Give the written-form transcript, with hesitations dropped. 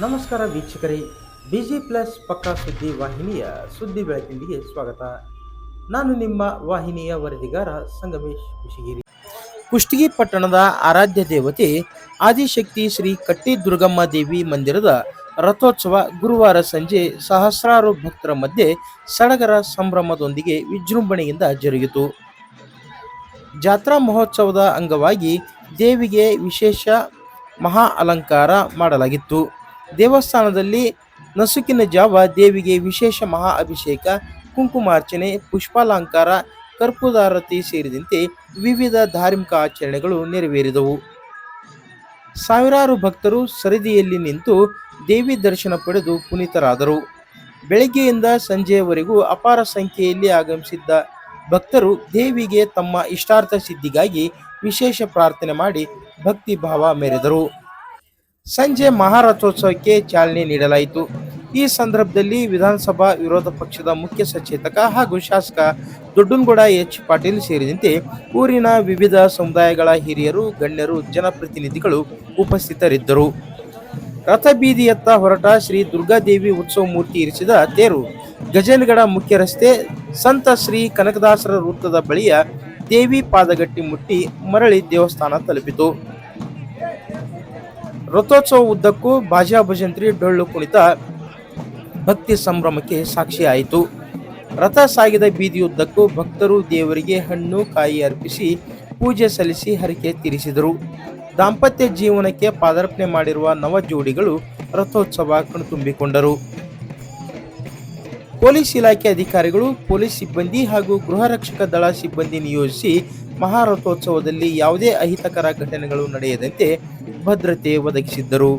ನಮಸ್ಕಾರ ವೀಕ್ಷಕರೇ, busy plus ಪಕ್ಕಾ ಸುದ್ದಿ ವಾಹಿನಿಯ ಸುದ್ದಿ ಬೆಳಕಿಂಡಿಗೆ ಸ್ವಾಗತ. ನಾನು ನಿಮ್ಮ ವಾಹಿನಿಯ ವರದಿಗಾರ ಸಂಗಮೇಶ್ ಕುಶಿಗಿರಿ. ಕುಷ್ಟಗಿ ಪಟ್ಟಣದ ಆರಾಧ್ಯ ದೇವತೆ ಆದಿಶಕ್ತಿ ಶ್ರೀ ಕಟ್ಟಿ ದುರ್ಗಮ್ಮ ದೇವಿ ಮಂದಿರದ ರಥೋತ್ಸವ ಗುರುವಾರ ಸಂಜೆ ಸಹಸ್ರಾರು ಭಕ್ತರ ಮಧ್ಯೆ ಸಡಗರ ಸಂಭ್ರಮದೊಂದಿಗೆ ವಿಜೃಂಭಣೆಯಿಂದ ಜರುಗಿತು. ಜಾತ್ರಾ ಮಹೋತ್ಸವದ ಅಂಗವಾಗಿ ದೇವಿಗೆ ವಿಶೇಷ ಮಹಾ ಅಲಂಕಾರ ಮಾಡಲಾಗಿತ್ತು. ದೇವಸ್ಥಾನದಲ್ಲಿ ನಸುಕಿನ ಜಾವ ದೇವಿಗೆ ವಿಶೇಷ ಮಹಾ ಅಭಿಷೇಕ, ಕುಂಕುಮಾರ್ಚನೆ, ಪುಷ್ಪಾಲಂಕಾರ, ಕರ್ಪೂರಾರತಿ ಸೇರಿದಂತೆ ವಿವಿಧ ಧಾರ್ಮಿಕ ಆಚರಣೆಗಳು ನೆರವೇರಿದವು. ಸಾವಿರಾರು ಭಕ್ತರು ಸರದಿಯಲ್ಲಿ ನಿಂತು ದೇವಿ ದರ್ಶನ ಪಡೆದು ಪುನೀತರಾದರು. ಬೆಳಗ್ಗೆಯಿಂದ ಸಂಜೆಯವರೆಗೂ ಅಪಾರ ಸಂಖ್ಯೆಯಲ್ಲಿ ಆಗಮಿಸಿದ್ದ ಭಕ್ತರು ದೇವಿಗೆ ತಮ್ಮ ಇಷ್ಟಾರ್ಥ ಸಿದ್ಧಿಗಾಗಿ ವಿಶೇಷ ಪ್ರಾರ್ಥನೆ ಮಾಡಿ ಭಕ್ತಿ ಭಾವ ಮೆರೆದರು. ಸಂಜೆ ಮಹಾರಥೋತ್ಸವಕ್ಕೆ ಚಾಲನೆ ನೀಡಲಾಯಿತು. ಈ ಸಂದರ್ಭದಲ್ಲಿ ವಿಧಾನಸಭಾ ವಿರೋಧ ಪಕ್ಷದ ಮುಖ್ಯ ಸಚೇತಕ ಹಾಗೂ ಶಾಸಕ ದೊಡ್ಡನಗೌಡ ಎಚ್. ಪಾಟೀಲ್ ಸೇರಿದಂತೆ ಊರಿನ ವಿವಿಧ ಸಮುದಾಯಗಳ ಹಿರಿಯರು, ಗಣ್ಯರು, ಜನಪ್ರತಿನಿಧಿಗಳು ಉಪಸ್ಥಿತರಿದ್ದರು. ರಥಬೀದಿಯತ್ತ ಹೊರಟ ಶ್ರೀ ದುರ್ಗಾದೇವಿ ಉತ್ಸವ ಮೂರ್ತಿ ಇರಿಸಿದ ತೇರು ಗಜೇಂದ್ರಗಡ ಮುಖ್ಯ ರಸ್ತೆ ಸಂತ ಶ್ರೀ ಕನಕದಾಸರ ವೃತ್ತದ ಬಳಿಯ ದೇವಿ ಪಾದಗಟ್ಟಿ ಮುಟ್ಟಿ ಮರಳಿ ದೇವಸ್ಥಾನ ತಲುಪಿತು. ರಥೋತ್ಸವ ಉದ್ದಕ್ಕೂ ಬಾಜಾ ಭಜಂತ್ರಿ, ಡೊಳ್ಳು ಕುಣಿತ ಭಕ್ತಿ ಸಂಭ್ರಮಕ್ಕೆ ಸಾಕ್ಷಿಯಾಯಿತು. ರಥ ಸಾಗಿದ ಬೀದಿಯುದ್ದಕ್ಕೂ ಭಕ್ತರು ದೇವರಿಗೆ ಹಣ್ಣು ಕಾಯಿ ಅರ್ಪಿಸಿ ಪೂಜೆ ಸಲ್ಲಿಸಿ ಹರಕೆ ತೀರಿಸಿದರು. ದಾಂಪತ್ಯ ಜೀವನಕ್ಕೆ ಪಾದಾರ್ಪಣೆ ಮಾಡಿರುವ ನವ ಜೋಡಿಗಳು ರಥೋತ್ಸವ ಕಣ್ತುಂಬಿಕೊಂಡರು. ಪೊಲೀಸ್ ಇಲಾಖೆ ಅಧಿಕಾರಿಗಳು, ಪೊಲೀಸ್ ಸಿಬ್ಬಂದಿ ಹಾಗೂ ಗೃಹ ರಕ್ಷಕ ದಳ ಸಿಬ್ಬಂದಿ ನಿಯೋಜಿಸಿ ಮಹಾರಥೋತ್ಸವದಲ್ಲಿ ಯಾವುದೇ ಅಹಿತಕರ ಘಟನೆಗಳು ನಡೆಯದಂತೆ ಭದ್ರತೆ ಒದಗಿಸಿದ್ದರು.